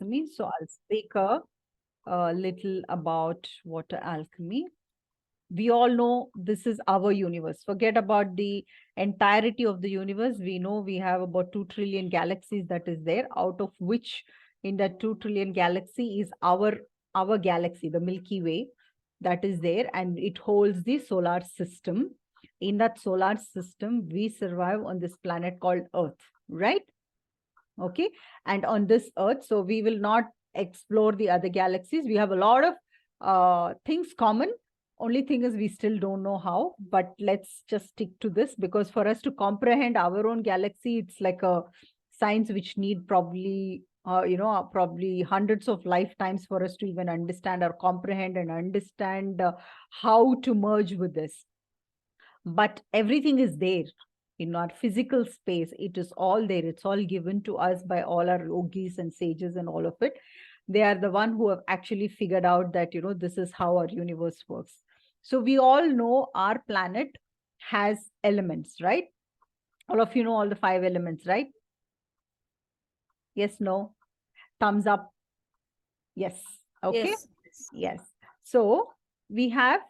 alchemy. So I'll speak a little about water alchemy. We all know this is our universe. Forget about the entirety of the universe. We know we have about 2 trillion galaxies that is there, out of which in that 2 trillion galaxy is our galaxy, the Milky Way, that is there, and it holds the solar system. In that solar system, we survive on this planet called Earth, right? Okay. And on this Earth, so we will not explore the other galaxies. We have a lot of things common. Only thing is we still don't know how, but let's just stick to this, because for us to comprehend our own galaxy, it's like a science which need probably probably hundreds of lifetimes for us to even understand or comprehend and understand how to merge with this. But everything is there in our physical space. It is all there. It's all given to us by all our yogis and sages and all of it. They are the one who have actually figured out that, this is how our universe works. So we all know our planet has elements, right? All of you know all the 5 elements, right? Yes, no? Thumbs up. Yes. Okay. Yes. So we have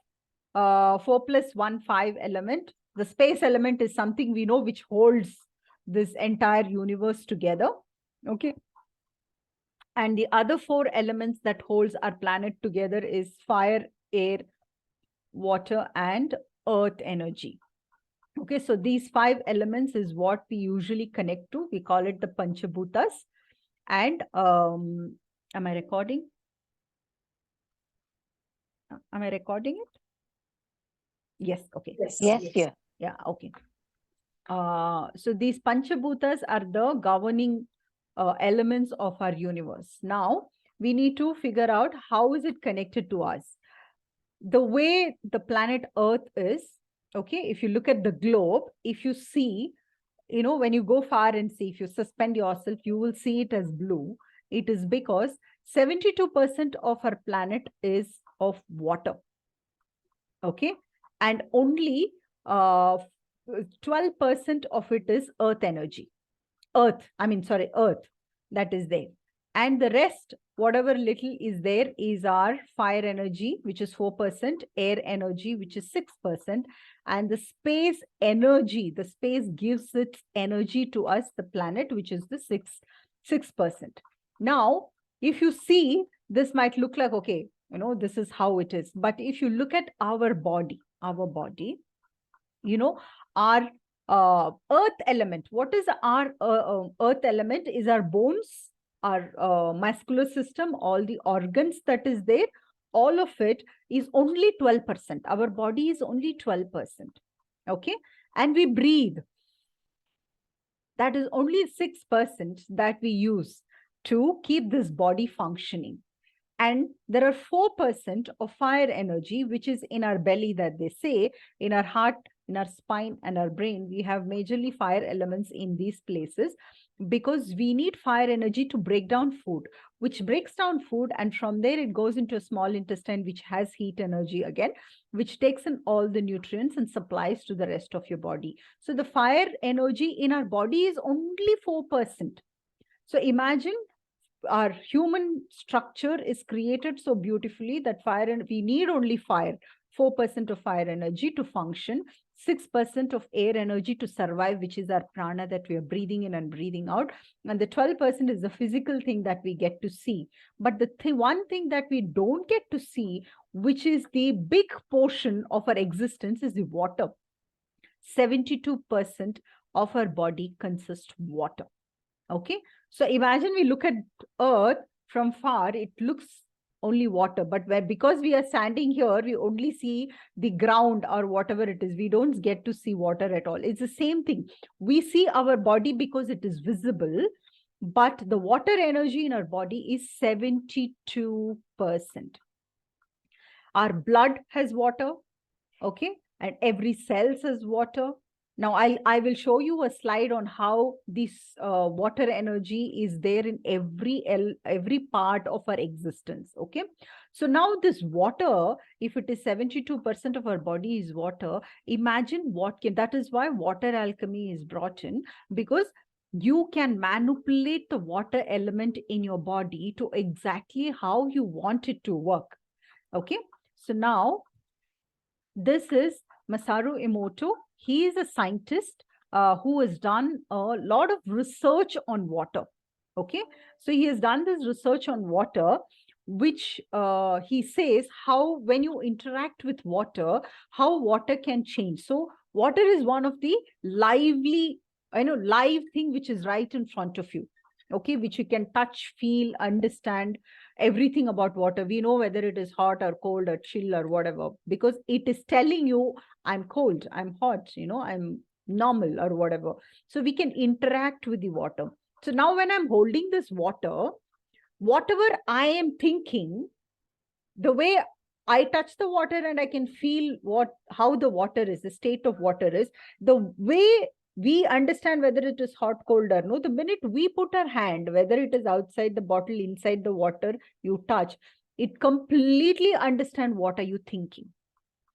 4 + 1, 5 element. The space element is something we know which holds this entire universe together. Okay. And the other 4 elements that holds our planet together is fire, air, water, and earth energy. Okay, so these 5 elements is what we usually connect to. We call it the Panchabhutas. And am I recording? Am I recording it? Yes. Okay. Yes. Yeah. Okay. So these Panchabhutas are the governing elements of our universe. Now we need to figure out how is it connected to us. The way the planet Earth is, okay, if you look at the globe, if you see, when you go far and see, if you suspend yourself, you will see it as blue. It is because 72% of our planet is of water. Okay. And only 12% of it is earth energy. Earth that is there. And the rest, whatever little is there, is our fire energy, which is 4%, air energy, which is 6%, and the space energy, the space gives its energy to us, the planet, which is the 6%. Now, if you see, this might look like, okay, this is how it is. But if you look at our body, our earth element, what is our earth element is our bones, our muscular system, all the organs that is there, all of it is only 12%. Our body is only 12%. Okay. And we breathe. That is only 6% that we use to keep this body functioning. And there are 4% of fire energy, which is in our belly, that they say, in our heart, in our spine, and our brain. We have majorly fire elements in these places because we need fire energy to break down food, which breaks down food. And from there, it goes into a small intestine, which has heat energy again, which takes in all the nutrients and supplies to the rest of your body. So the fire energy in our body is only 4%. So imagine our human structure is created so beautifully that we need only fire, 4% of fire energy to function, 6% of air energy to survive, which is our prana that we are breathing in and breathing out. And the 12% is the physical thing that we get to see. But the one thing that we don't get to see, which is the big portion of our existence, is the water. 72% of our body consists water. Okay. So imagine we look at Earth from far, it looks only water, but because we are standing here, we only see the ground or whatever it is. We don't get to see water at all. It's the same thing. We see our body because it is visible, but the water energy in our body is 72%. Our blood has water, okay, and every cell has water. Now, I will show you a slide on how this water energy is there in every part of our existence. Okay. So now this water, if it is 72% of our body is water, imagine that is why water alchemy is brought in, because you can manipulate the water element in your body to exactly how you want it to work. Okay. So now this is Masaru Emoto. He is a scientist who has done a lot of research on water. Okay. So he has done this research on water, which he says how when you interact with water, how water can change. So water is one of the lively, live thing which is right in front of you. Okay, which you can touch, feel, understand everything about water. We know whether it is hot or cold or chill or whatever, because it is telling you, I'm cold, I'm hot, I'm normal or whatever. So we can interact with the water. So now when I'm holding this water, whatever I am thinking, the way I touch the water and I can feel how the water is, the state of water is, the way we understand whether it is hot, cold or no, the minute we put our hand, whether it is outside the bottle, inside the water, you touch, it completely understand what are you thinking,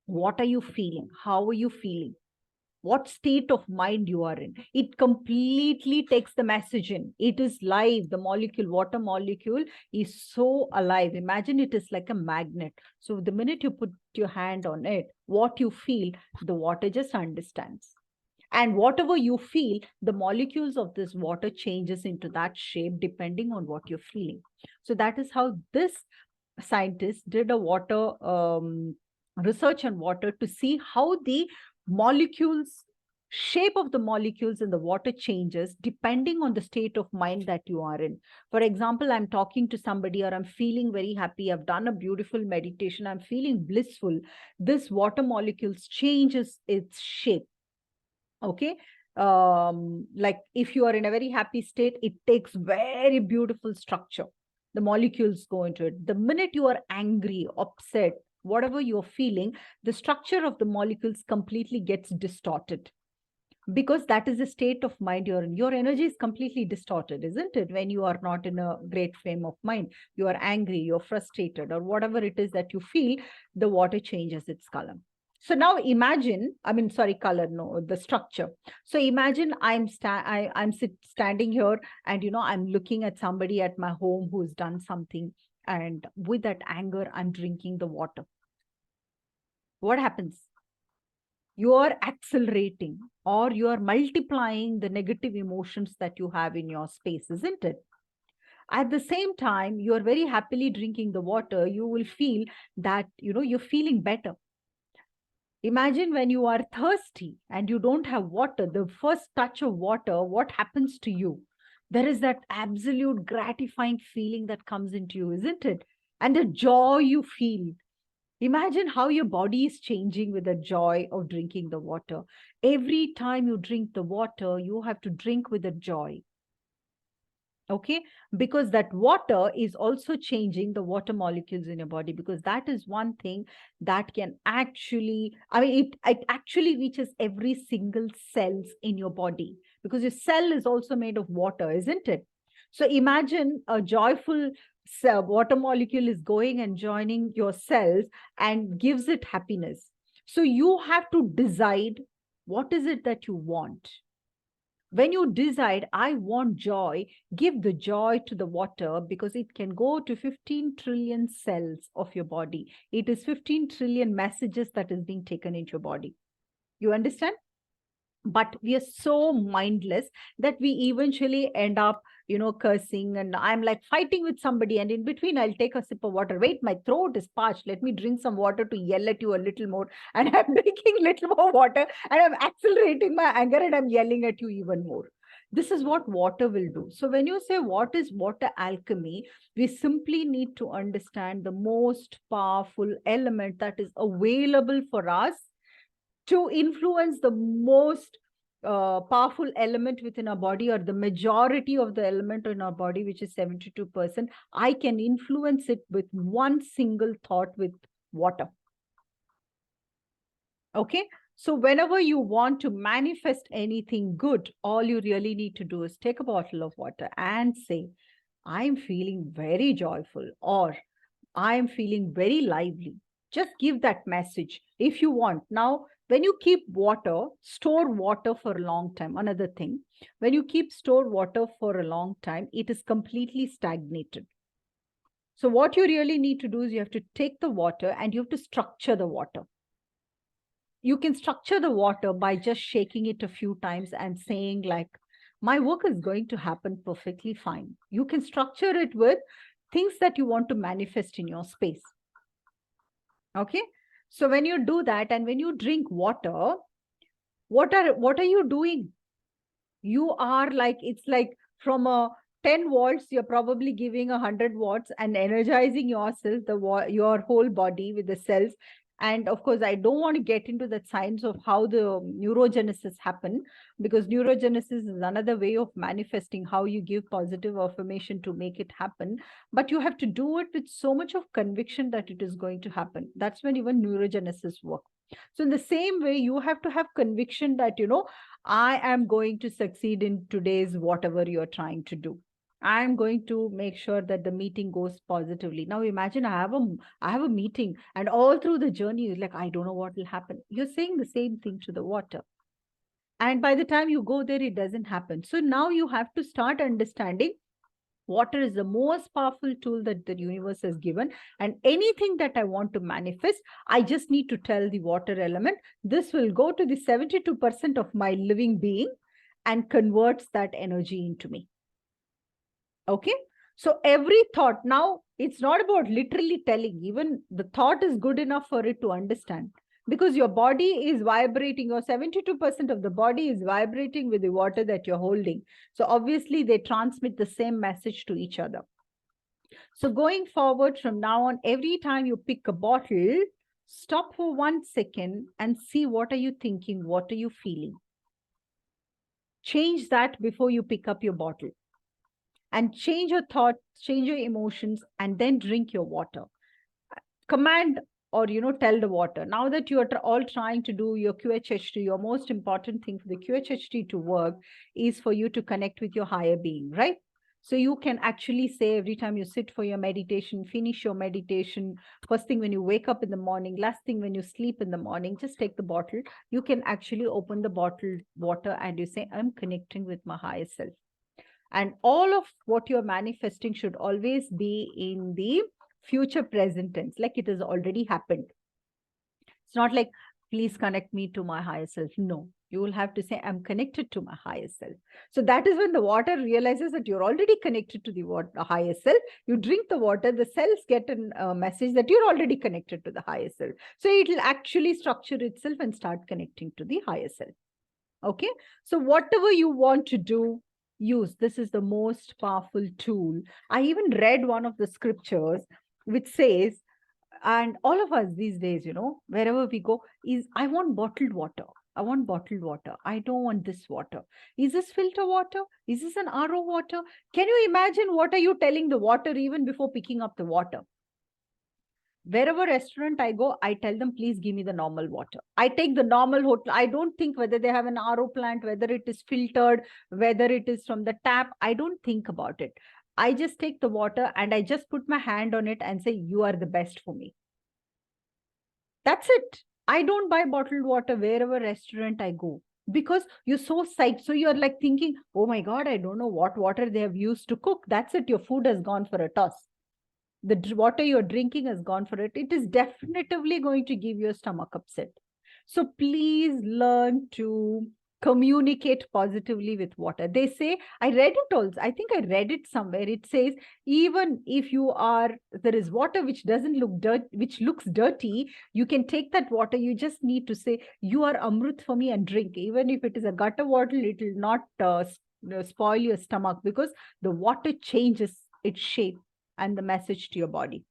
what are you feeling, how are you feeling, what state of mind you are in. It completely takes the message in. It is live. The molecule, water molecule is so alive. Imagine it is like a magnet. So the minute you put your hand on it, what you feel, the water just understands. And whatever you feel, the molecules of this water changes into that shape depending on what you're feeling. So that is how this scientist did a water research on water to see how the shape of the molecules in the water changes depending on the state of mind that you are in. For example, I'm talking to somebody or I'm feeling very happy, I've done a beautiful meditation, I'm feeling blissful, this water molecules changes its shape. Okay. Like if you are in a very happy state, it takes very beautiful structure, the molecules go into it. The minute you are angry, upset, whatever you're feeling, the structure of the molecules completely gets distorted, because that is the state of mind you're in. Your energy is completely distorted, isn't it? When you are not in a great frame of mind, you are angry, you're frustrated, or whatever it is that you feel, the water changes its color. So now imagine, color, no, the structure. So imagine I'm standing here and, I'm looking at somebody at my home who's done something. And with that anger, I'm drinking the water. What happens? You are accelerating or you are multiplying the negative emotions that you have in your space, isn't it? At the same time, you are very happily drinking the water. You will feel that, you're feeling better. Imagine when you are thirsty and you don't have water, the first touch of water, what happens to you? There is that absolute gratifying feeling that comes into you, isn't it? And the joy you feel. Imagine how your body is changing with the joy of drinking the water. Every time you drink the water, you have to drink with a joy. Okay, because that water is also changing the water molecules in your body, because that is one thing that can actually, it actually reaches every single cells in your body, because your cell is also made of water, isn't it? So imagine a joyful water molecule is going and joining your cells and gives it happiness. So you have to decide what is it that you want. When you decide, I want joy, give the joy to the water, because it can go to 15 trillion cells of your body. It is 15 trillion messages that is being taken into your body. You understand? But we are so mindless that we eventually end up, cursing. And I'm like fighting with somebody, and in between, I'll take a sip of water. Wait, my throat is parched. Let me drink some water to yell at you a little more. And I'm drinking little more water, and I'm accelerating my anger, and I'm yelling at you even more. This is what water will do. So when you say what is water alchemy, we simply need to understand the most powerful element that is available for us to influence the most powerful element within our body, or the majority of the element in our body, which is 72%. I can influence it with one single thought with water. Okay. So whenever you want to manifest anything good, all you really need to do is take a bottle of water and say, I'm feeling very joyful, or I'm feeling very lively. Just give that message if you want. Now, When you keep water, store water for a long time. Another thing, when you keep store water for a long time, it is completely stagnated. So what you really need to do is you have to take the water and you have to structure the water. You can structure the water by just shaking it a few times and saying like, my work is going to happen perfectly fine. You can structure it with things that you want to manifest in your space. Okay. So when you do that and when you drink water, what are you doing? You are like, it's like from a 10 watts, you're probably giving 100 watts and energizing yourself, your whole body with the cells. And of course, I don't want to get into the science of how the neurogenesis happen, because neurogenesis is another way of manifesting how you give positive affirmation to make it happen. But you have to do it with so much of conviction that it is going to happen. That's when even neurogenesis works. So in the same way, you have to have conviction that, I am going to succeed in today's whatever you're trying to do. I'm going to make sure that the meeting goes positively. Now imagine I have a meeting and all through the journey, you're like, I don't know what will happen. You're saying the same thing to the water. And by the time you go there, it doesn't happen. So now you have to start understanding water is the most powerful tool that the universe has given. And anything that I want to manifest, I just need to tell the water element, this will go to the 72% of my living being and converts that energy into me. Okay. So every thought, now it's not about literally telling, even the thought is good enough for it to understand. Because your body is vibrating, or 72% of the body is vibrating with the water that you're holding. So obviously they transmit the same message to each other. So going forward from now on, every time you pick a bottle, stop for 1 second and see what are you thinking, what are you feeling. Change that before you pick up your bottle. And change your thoughts, change your emotions, and then drink your water. Command or, tell the water. Now that you are all trying to do your QHHT, your most important thing for the QHHT to work is for you to connect with your higher being, right? So you can actually say every time you sit for your meditation, finish your meditation, first thing when you wake up in the morning, last thing when you sleep in the morning, just take the bottle. You can actually open the bottled water and you say, I'm connecting with my higher self. And all of what you're manifesting should always be in the future present tense, like it has already happened. It's not like, please connect me to my higher self. No, you will have to say, I'm connected to my higher self. So that is when the water realizes that you're already connected to the higher self. You drink the water, the cells get a message that you're already connected to the higher self. So it will actually structure itself and start connecting to the higher self. Okay. So whatever you want to do, use. This is the most powerful tool. I even read one of the scriptures which says, and all of us these days, wherever we go, is I want bottled water. I want bottled water. I don't want this water. Is this filter water? Is this an RO water? Can you imagine what are you telling the water even before picking up the water? Wherever restaurant I go, I tell them, please give me the normal water. I take the normal hotel. I don't think whether they have an RO plant, whether it is filtered, whether it is from the tap. I don't think about it. I just take the water and I just put my hand on it and say, you are the best for me. That's it. I don't buy bottled water wherever restaurant I go, because you're so psyched. So you're like thinking, oh my God, I don't know what water they have used to cook. That's it. Your food has gone for a toss. The water you're drinking has gone for it. It is definitively going to give you a stomach upset. So please learn to communicate positively with water. They say, I read it also. I think I read it somewhere. It says, even if there is water which doesn't look dirty, which looks dirty, you can take that water. You just need to say, you are Amrut for me, and drink. Even if it is a gutter water, it will not spoil your stomach, because the water changes its shape and the message to your body.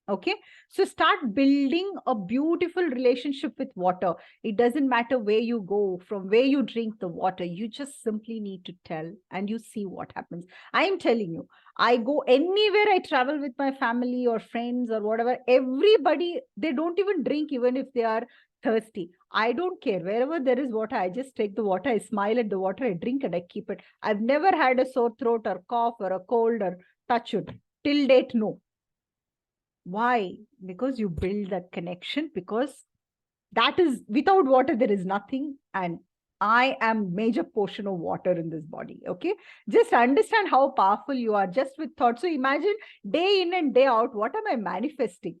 Okay, so start building a beautiful relationship with water. It doesn't matter where you go, from where you drink the water, you just simply need to tell and you see what happens. I am telling you, I go anywhere, I travel with my family or friends or whatever, everybody, they don't even drink even if they are thirsty. I don't care. Wherever there is water, I just take the water, I smile at the water, I drink and I keep it. I've never had a sore throat or cough or a cold or touch it. Till date, no. Why? Because you build that connection, because That is, without water, there is nothing. And I am major portion of water in this body. Okay. Just understand how powerful you are just with thought. So imagine day in and day out, what am I manifesting?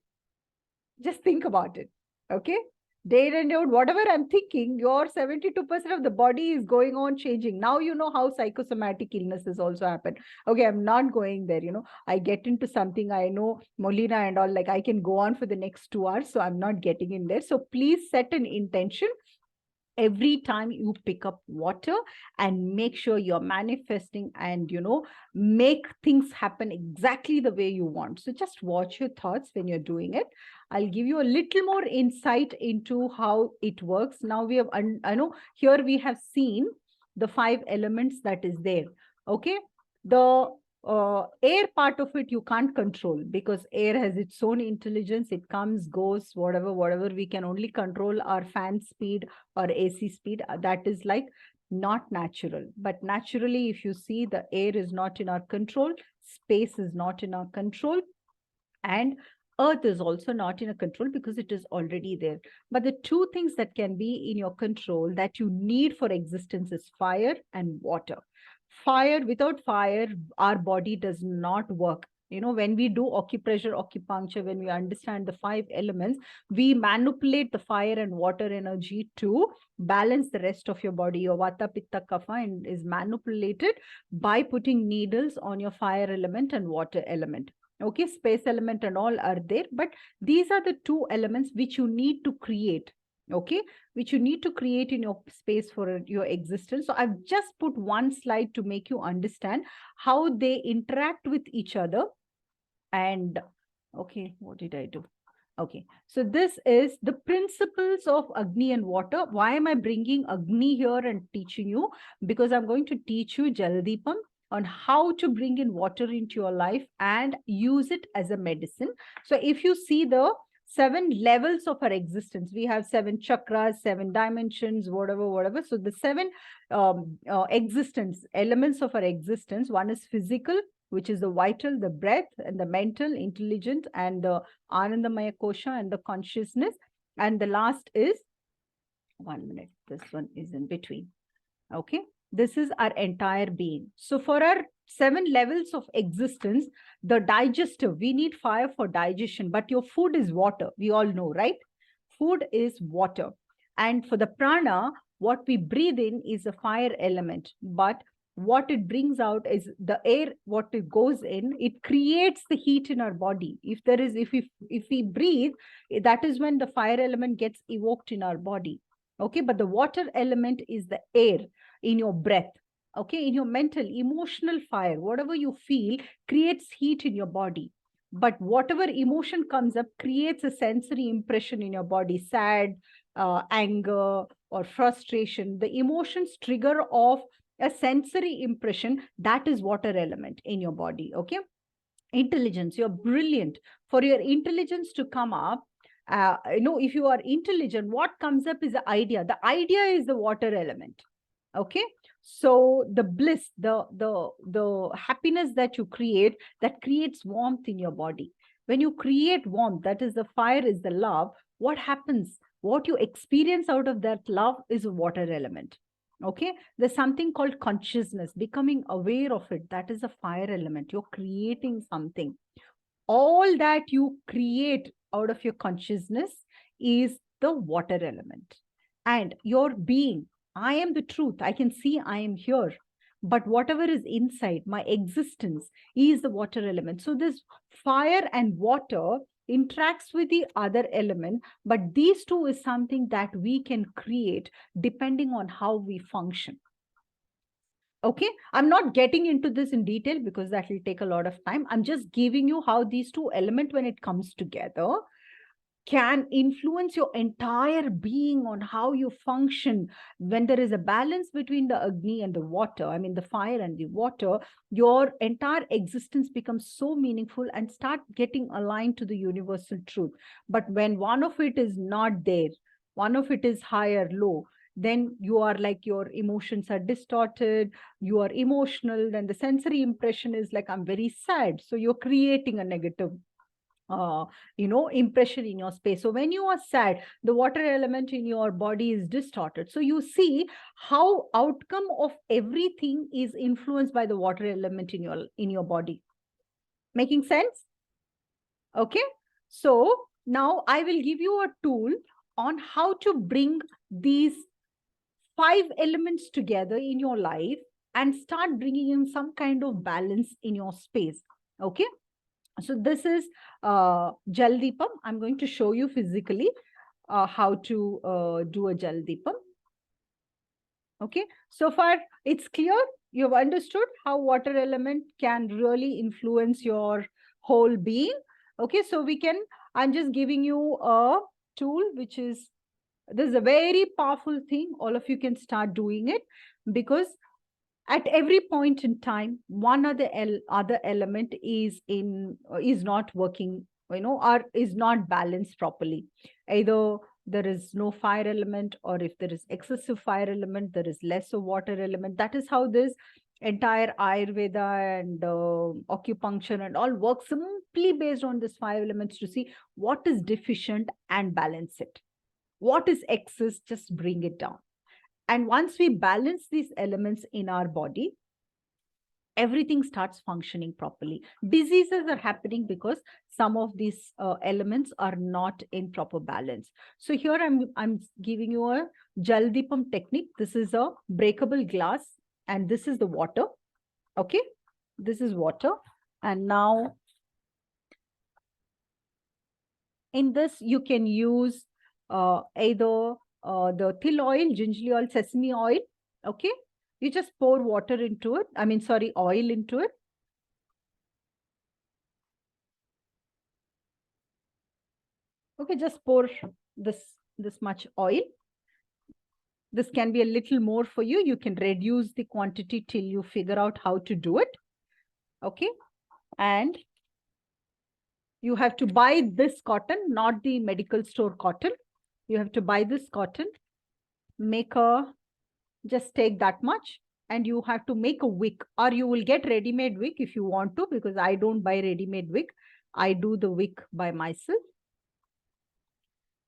Just think about it. Okay. Day in and day out, whatever I'm thinking, your 72% of the body is going on changing. Now you know how psychosomatic illnesses also happen. Okay, I'm not going there. I get into something, I know Molina and all, like I can go on for the next 2 hours. So I'm not getting in there. So please set an intention every time you pick up water and make sure you're manifesting and make things happen exactly the way you want. So just watch your thoughts when you're doing it. I'll give you a little more insight into how it works. Now we have I know here we have seen the 5 elements that is there. Okay, the air part of it you can't control, because air has its own intelligence. It comes, goes, whatever. We can only control our fan speed or AC speed. That is like not natural. But naturally, if you see, the air is not in our control, space is not in our control, and earth is also not in a control because it is already there. But the 2 things that can be in your control that you need for existence is fire and water. Fire, without fire, our body does not work. When we do acupressure, acupuncture, when we understand the 5 elements, we manipulate the fire and water energy to balance the rest of your body. Your vata, pitta, kapha, and is manipulated by putting needles on your fire element and water element. Okay, space element and all are there, but these are the 2 elements which you need to create. Okay, which you need to create in your space for your existence. So I've just put one slide to make you understand how they interact with each other. And okay, what did I do? Okay, so this is the principles of Agni and water. Why am I bringing Agni here and teaching you? Because I'm going to teach you Jaladipam on how to bring in water into your life and use it as a medicine. So if you see the 7 levels of our existence, we have 7 chakras, 7 dimensions, whatever. So the 7 existence, elements of our existence, one is physical, which is the vital, the breath, and the mental, intelligent, and the Anandamaya Kosha and the consciousness. And the last is, 1 minute, this one is in between. Okay, this is our entire being. So for our 7 levels of existence, the digestive, we need fire for digestion, but your food is water. We all know, right? Food is water. And for the prana, what we breathe in is a fire element, but what it brings out is the air. What it goes in, it creates the heat in our body. If we breathe, that is when the fire element gets evoked in our body. Okay, but the water element is the air in your breath. Okay, in your mental, emotional fire, whatever you feel creates heat in your body. But whatever emotion comes up creates a sensory impression in your body, sad, anger, or frustration. The emotions trigger off a sensory impression. That is water element in your body. Okay, intelligence, you're brilliant. For your intelligence to come up, if you are intelligent, what comes up is the idea. The idea is the water element. Okay, so the bliss, the happiness that you create, that creates warmth in your body. When you create warmth, that is the fire, is the love. What happens? What you experience out of that love is a water element. Okay, there's something called consciousness, becoming aware of it. That is a fire element. You're creating something. All that you create out of your consciousness is the water element. And your being, I am the truth. I can see I am here. But whatever is inside, my existence is the water element. So this fire and water interacts with the other element, but these 2 is something that we can create depending on how we function. Okay, I'm not getting into this in detail because that will take a lot of time. I'm just giving you how these 2 elements, when it comes together, can influence your entire being on how you function. When there is a balance between the Agni and the water, I mean the fire and the water, your entire existence becomes so meaningful and start getting aligned to the universal truth. But when one of it is not there, one of it is high or low, then you are like, your emotions are distorted, you are emotional, then the sensory impression is like, I'm very sad. So you're creating a negative impression in your space. So when you are sad, the water element in your body is distorted. So you see how outcome of everything is influenced by the water element in your body. Making sense? Okay. So now I will give you a tool on how to bring these 5 elements together in your life and start bringing in some kind of balance in your space. Okay. So this is Jal Deepam. I'm going to show you physically how to do a Jal Deepam. Okay, so far it's clear. You've understood how water element can really influence your whole being. Okay, so I'm just giving you a tool, which is, this is a very powerful thing. All of you can start doing it, because at every point in time, one or the other element is not working, or is not balanced properly. Either there is no fire element, or if there is excessive fire element, there is less of water element. That is how this entire Ayurveda and acupuncture and all work, simply based on this 5 elements, to see what is deficient and balance it. What is excess, just bring it down. And once we balance these elements in our body, everything starts functioning properly. Diseases are happening because some of these elements are not in proper balance. So here I'm giving you a Jal Deepam technique. This is a breakable glass, and this is the water. Okay, this is water. And now in this, you can use either the til oil, gingerly oil, sesame oil. Okay, you just pour water into it. Oil into it. Okay, just pour this much oil. This can be a little more for you. You can reduce the quantity till you figure out how to do it. Okay, and you have to buy this cotton, not the medical store cotton. You have to buy this cotton. Just take that much, and you have to make a wick, or you will get ready-made wick if you want to, because I don't buy ready-made wick. I do the wick by myself.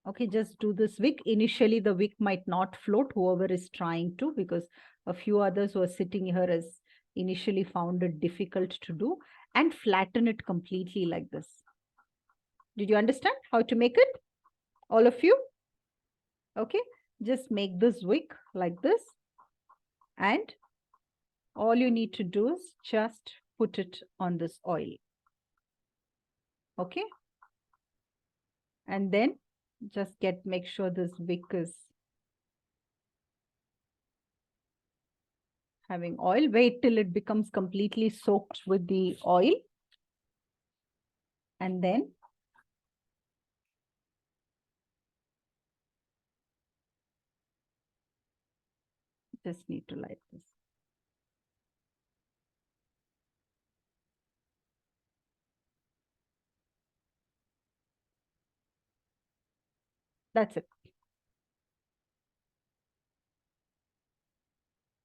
Okay, just do this wick. Initially, the wick might not float, whoever is trying to, because a few others who are sitting here has initially found it difficult to do. And flatten it completely like this. Did you understand how to make it? All of you? Okay, just make this wick like this. And all you need to do is just put it on this oil. Okay. And then just make sure this wick is having oil. Wait till it becomes completely soaked with the oil. And then just need to light this. That's it.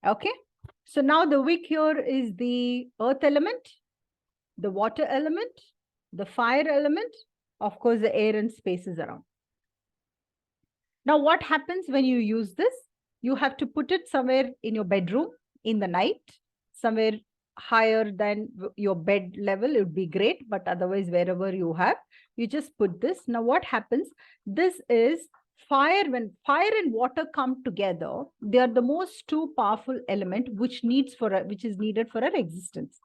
Okay. So now the wick here is the earth element, the water element, the fire element, of course, the air and spaces around. Now, what happens when you use this? You have to put it somewhere in your bedroom in the night, somewhere higher than your bed level. It would be great, but otherwise, wherever you have, you just put this. Now, what happens? This is fire. When fire and water come together, they are the most two powerful element which is needed for our existence,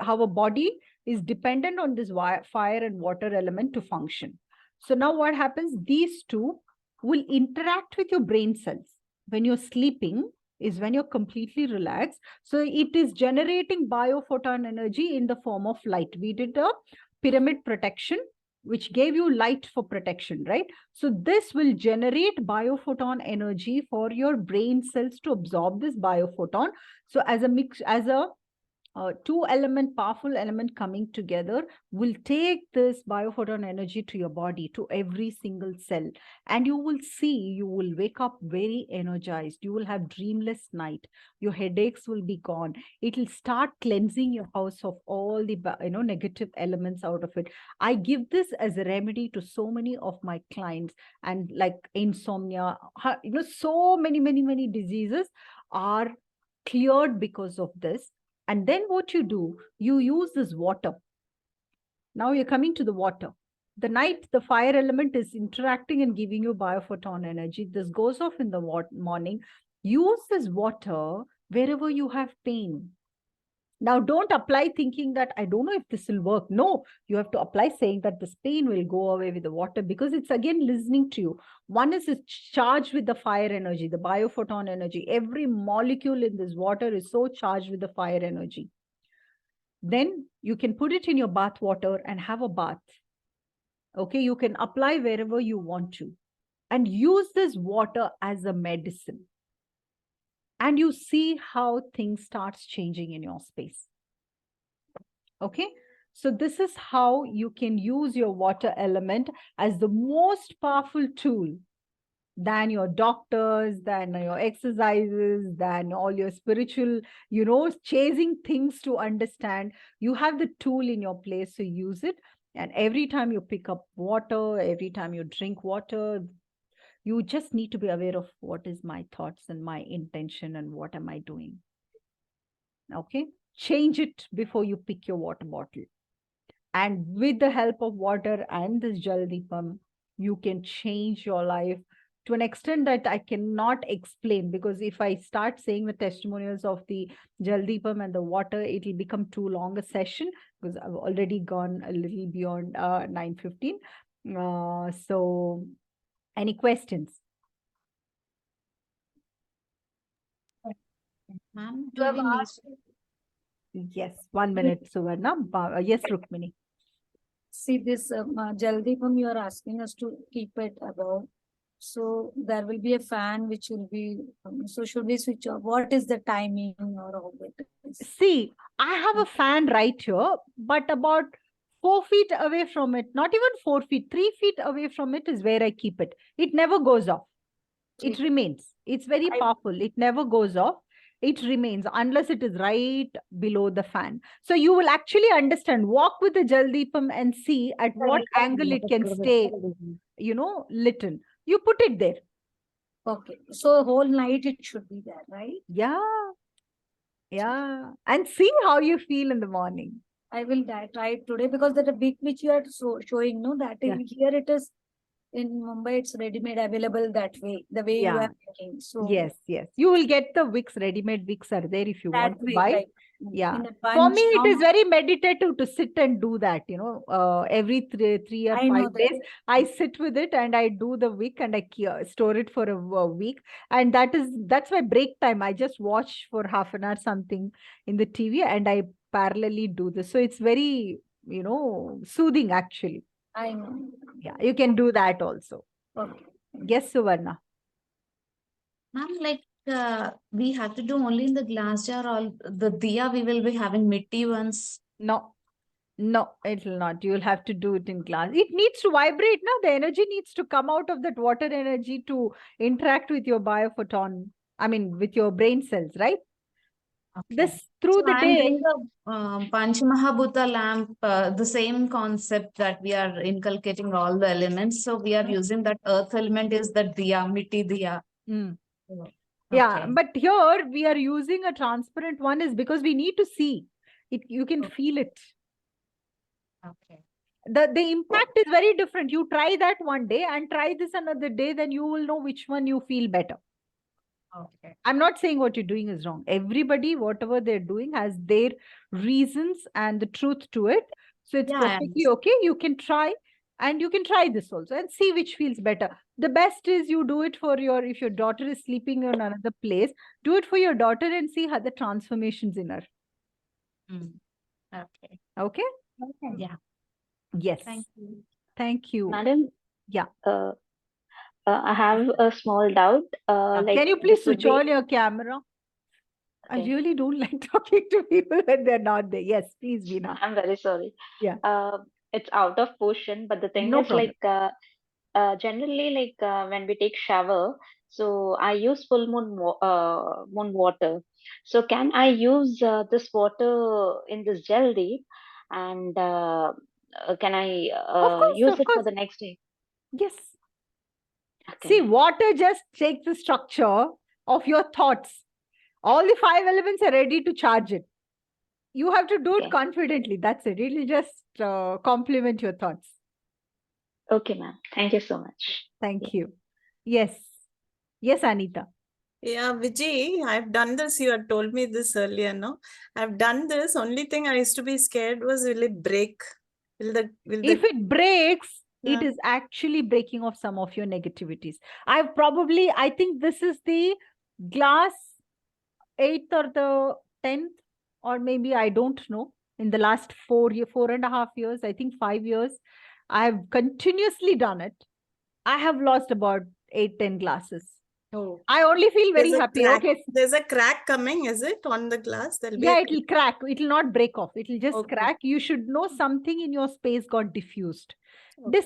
how a body is dependent on this fire and water element to function. So now what happens? These two will interact with your brain cells. When you're sleeping is when you're completely relaxed. So it is generating biophoton energy in the form of light. We did a pyramid protection, which gave you light for protection, right? So this will generate biophoton energy for your brain cells to absorb this biophoton. So as a two element, powerful element coming together will take this biophoton energy to your body, to every single cell. And you will see, you will wake up very energized. You will have dreamless night. Your headaches will be gone. It will start cleansing your house of all the, negative elements out of it. I give this as a remedy to so many of my clients, and like insomnia, so many diseases are cleared because of this. And then what you do, you use this water. Now you're coming to the water. The night, the fire element is interacting and giving you biophoton energy. This goes off in the morning. Use this water wherever you have pain. Now, don't apply thinking that I don't know if this will work. No, you have to apply saying that this pain will go away with the water, because it's again listening to you. One is charged with the fire energy, the biophoton energy. Every molecule in this water is so charged with the fire energy. Then you can put it in your bath water and have a bath. Okay, you can apply wherever you want to and use this water as a medicine. And you see how things starts changing in your space. Okay, so this is how you can use your water element as the most powerful tool than your doctors, than your exercises, than all your spiritual, chasing things to understand. You have the tool in your place to use it. And every time you pick up water, every time you drink water, you just need to be aware of what is my thoughts and my intention and what am I doing. Okay, change it before you pick your water bottle. And with the help of water and this Jal Deepam, you can change your life to an extent that I cannot explain, because if I start saying the testimonials of the Jal Deepam and the water, it will become too long a session, because I've already gone a little beyond 9:15. So any questions? Ma'am, yes, 1 minute, Suvarna. Yes, Rukmini. See this Jaldipam, you are asking us to keep it above. So there will be a fan which will be, so should we switch off? What is the timing or how it is? See, I have a fan right here, but about 4 feet away from it, not even 4 feet, 3 feet away from it is where I keep it. It never goes off. It remains. It's very powerful. It never goes off. It remains unless it is right below the fan. So you will actually understand. Walk with the Jaldipam and see at what angle it can stay, lit. You put it there. Okay. So whole night it should be there, right? Yeah. Yeah. And see how you feel in the morning. I will try it today, because that a big which you are showing, no, that is, here it is. In Mumbai, it's ready-made available that way, the way you are making. So yes, you will get the wicks, ready-made wicks are there if you want to buy. Like, yeah, for me it is very meditative to sit and do that. Every three or 5 days I sit with it and I do the wick and I store it for a week, and that's my break time. I just watch for half an hour something in the TV and I parallelly do this. So it's very soothing actually. I know. Yeah, you can do that also. Okay. Yes, Suvarna. Ma'am, like we have to do only in the glass jar, or the diya we will be having mitti ones? No, it will not. You will have to do it in glass. It needs to vibrate now. The energy needs to come out of that water energy to interact with your biophoton. I mean, with your brain cells, right? Okay. This through the day. I'm doing the Panchamahabhuta lamp, the same concept that we are inculcating all the elements. So we are using that earth element is the diya, mitti diya. Okay. Yeah, but here we are using a transparent one is because we need to see it. You can feel it. Okay. The impact is very different. You try that one day and try this another day, then you will know which one you feel better. Okay. I'm not saying what you're doing is wrong. Everybody, whatever they're doing, has their reasons and the truth to it. So it's perfectly okay. You can try, and you can try this also and see which feels better. The best is you do it for if your daughter is sleeping in another place, do it for your daughter and see how the transformations in her. Okay. Okay? Yeah. Yes. Thank you. Madam? Yeah. I have a small doubt. Can you please switch on your camera? I Okay. really don't like talking to people when they're not there. Yes, please, Veena. I'm very sorry. Yeah. It's out of question, but the thing No is problem. like generally like when we take shower, so I use full moon water. So can I use this water in this gel deep, and can I use Of it for course. the next day? Yes. See, Okay. water just takes the structure of your thoughts. All the 5 elements are ready to charge it. You have to do it Okay. confidently. That's it. It'll just complement your thoughts. Okay, ma'am. Thank you so much. Thank you. Yes. Yes, Anita. Yeah, Vijay, I've done this. You had told me this earlier, no? I've done this. Only thing I used to be scared was, will it break? If it breaks, it Yeah. is actually breaking off some of your negativities. I think this is the glass 8th or the 10th, or maybe I don't know. In the last 4.5 years, I think 5 years, I've continuously done it. I have lost about 8-10 glasses. Oh. I only feel very There's a happy. crack. Okay. There's a crack coming, is it, on the glass? There'll be Yeah, a it'll crack. It'll not break off. It'll just Okay. crack. You should know something in your space got diffused. Okay.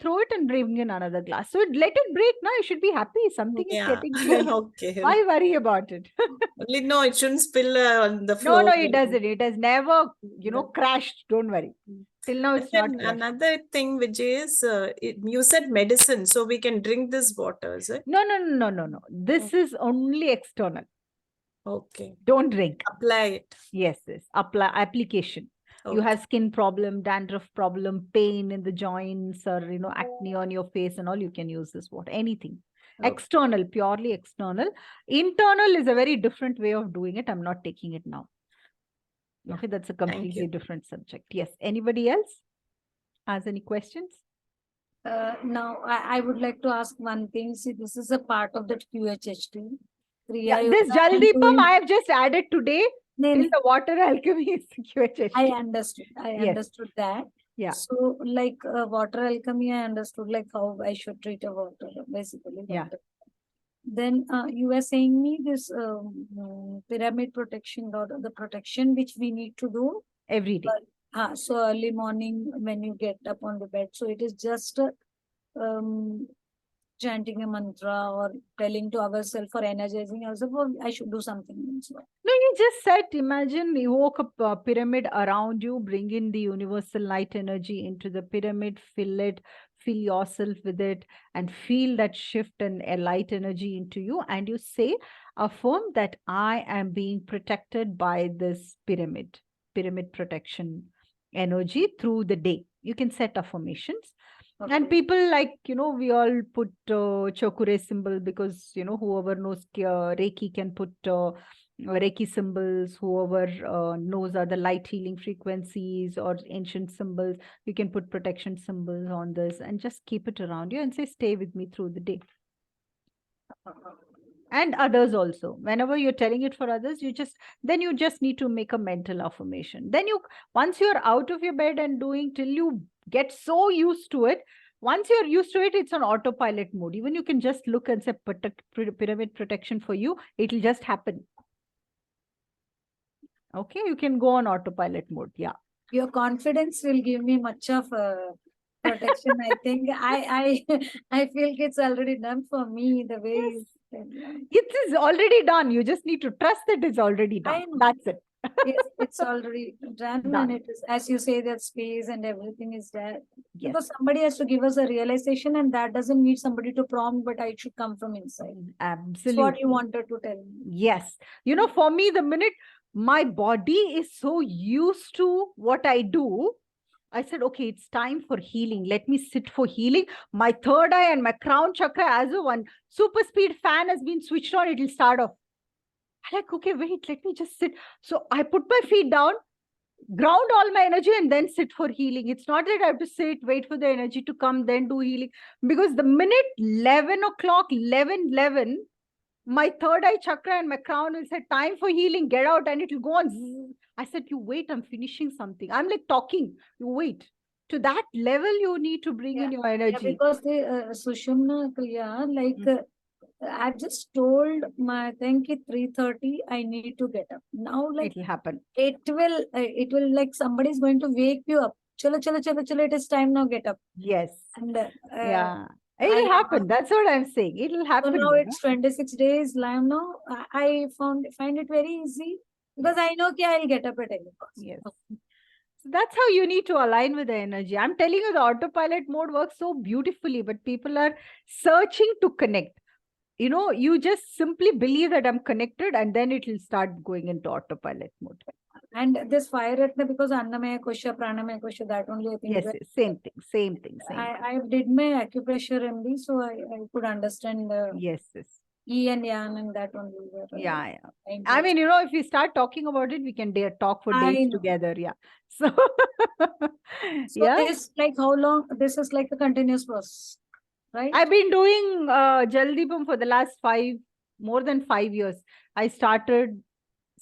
Throw it and bring in another glass. So let it break now. You should be happy. Something is Yeah. getting cleansed. Okay. Why worry about it? Only no, it shouldn't spill on the No, floor. no, it doesn't. It has never, crashed. Don't worry. Till now, And it's not then crashed. another thing, Vijay, is you said medicine, so we can drink this water, is it? No. This is only external. Okay. Don't drink. Apply it. Yes. Apply application. You Okay. have skin problem, dandruff problem, pain in the joints, or acne on your face and all, you can use this water. Anything. Okay. External, purely external. Internal is a very different way of doing it. I'm not taking it now. Yeah. Okay, that's a Thank completely you. different subject. Yes. Anybody else has any questions? Now, I would like to ask one thing. See, this is a part of that QHHT. Yeah, this Jaldipam I have just added today in the water alchemy is QHHT. I understood. I Yes. understood that. Yeah. So, like water alchemy, I understood like how I should treat a water, basically. Yeah. Water. Then you were saying me this pyramid protection, or the protection which we need to do Every day. so early morning when you get up on the bed. So it is just chanting a mantra or telling to ourselves or energizing ourselves, or I should do something else. No, you just said, imagine you woke up a pyramid around you, bring in the universal light energy into the pyramid, fill yourself with it, and feel that shift and a light energy into you. And you say, affirm that I am being protected by this pyramid protection energy through the day. You can set affirmations. Okay. And people we all put chokure symbol because, whoever knows Reiki can put Reiki symbols. Whoever knows other light healing frequencies or ancient symbols, you can put protection symbols on this and just keep it around you and say, stay with me through the day. And others also. Whenever you're telling it for others, you just need to make a mental affirmation. Then once you're out of your bed and doing, till you get so used to it, once you're used to it, it's on autopilot mode. Even you can just look and say pyramid protection for you. It'll just happen. Okay, you can go on autopilot mode. Yeah. Your confidence will give me much of protection. I think I feel it's already done for me the way you said. It is already done. You just need to trust that it's already done. That's it. Yes, it's already done. And it is, as you say, that space and everything is there. Yes. Because somebody has to give us a realization, and that doesn't need somebody to prompt, but it should come from inside. Absolutely. That's what you wanted to tell me. Yes. For me, the minute my body is so used to what I do, I said, okay, it's time for healing. Let me sit for healing. My third eye and my crown chakra, as a one super speed fan has been switched on, it will start off. I'm like, okay, wait, let me just sit. So I put my feet down, ground all my energy, and then sit for healing. It's not that I have to sit, wait for the energy to come, then do healing. Because the minute 11 o'clock, 11, my third eye chakra and my crown will say, time for healing, get out, and it will go on. Zzz. I said, you wait, I'm finishing something. I'm like talking, you wait. To that level, you need to bring in your energy. Yeah, because the Sushumna Kriya, like I've just told my, I think at 3:30 I need to get up. Now like It'll happen. it will like somebody's going to wake you up. Chalo, chalo, chalo, chalo, it is time now, get up. Yes. And Yeah. It'll happen. That's what I'm saying. It'll So happen. now you it's 26 days. Now I find it very easy because I know that I'll get up at any cost. Yes. So that's how you need to align with the energy. I'm telling you, the autopilot mode works so beautifully, but people are searching to connect. You know, you just simply believe that I'm connected, and then it will start going into autopilot mode. And this fire ratna, because Annamaya Kosha, Pranamaya Kosha, that only I think. Yes, same thing, same thing. I did my acupressure MD, so I could understand Yes. E and Yan and that only. Yeah. I mean, you know, if we start talking about it, we can talk for days together. Yeah. So, yeah. This like how long? This is like a continuous process, right? I've been doing Jaldipam for the last more than 5 years. I started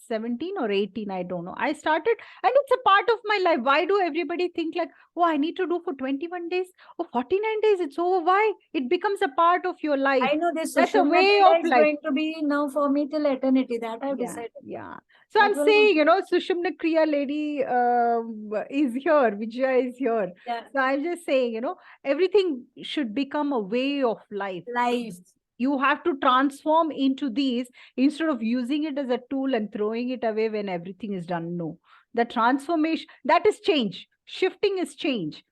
17 or 18, I don't know. I started, and it's a part of my life. Why do everybody think like, oh, I need to do for 21 days or 49 days? It's over. Why? It becomes a part of your life. I know this. That's a way of life. Going to be now for me till eternity. That I've decided. Yeah. So I'm saying, you know, Sushumna Kriya lady is here. Vijaya is here. Yeah. So I'm just saying, you know, everything should become a way of life. You have to transform into these instead of using it as a tool and throwing it away when everything is done. No, the transformation, that is change. Shifting is change.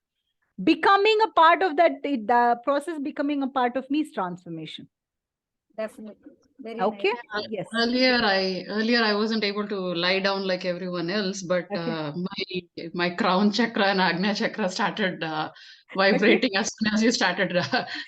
Becoming a part of that, the process becoming a part of me is transformation. Definitely. Very okay. Nice. Yes. Earlier I wasn't able to lie down like everyone else, but my crown chakra and Agnya chakra started vibrating as soon as you started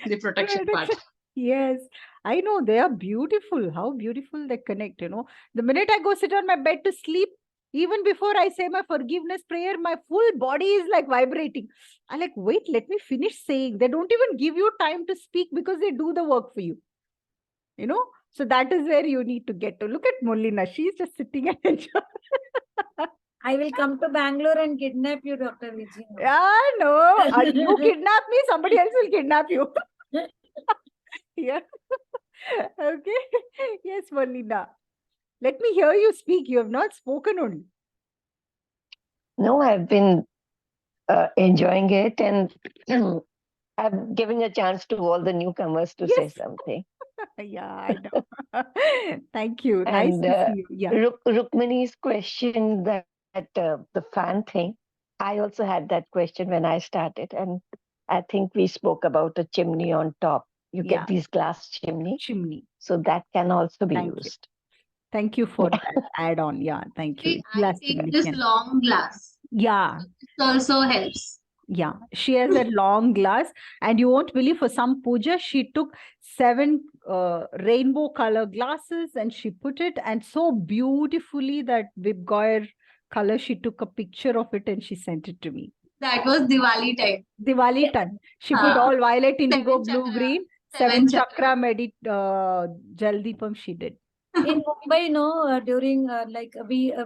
the protection part. Yes, I know, they are beautiful. How beautiful they connect, you know. The minute I go sit on my bed to sleep, even before I say my forgiveness prayer, my full body is like vibrating. I'm like, wait, let me finish saying. They don't even give you time to speak because they do the work for you. You know, so that is where you need to get to. Look at Molina. She's just sitting and enjoying. I will come to Bangalore and kidnap you, Dr. Vijay. Yeah, no. You kidnap me, somebody else will kidnap you. Yeah. Okay. Yes, Molina. Let me hear you speak. You have not spoken only. No, I've been enjoying it, and I'm giving a chance to all the newcomers to say something. Yeah, I know. Thank you. And nice to see you. Yeah. Rukmani's question that the fan thing, I also had that question when I started, and I think we spoke about a chimney on top. You get these glass chimney. So that can also be used. Thank you for that add-on. Yeah, thank you. I take this long glass. Yeah. It also helps. Yeah, she has that long glass, and you won't believe, for some puja, she took 7 rainbow color glasses and she put it, and so beautifully that Vibgoyer color, she took a picture of it and she sent it to me. That was Diwali time. Diwali time. She put all violet, indigo, blue, green, 7 chakra Jaldipam she did. In Mumbai, no, during like we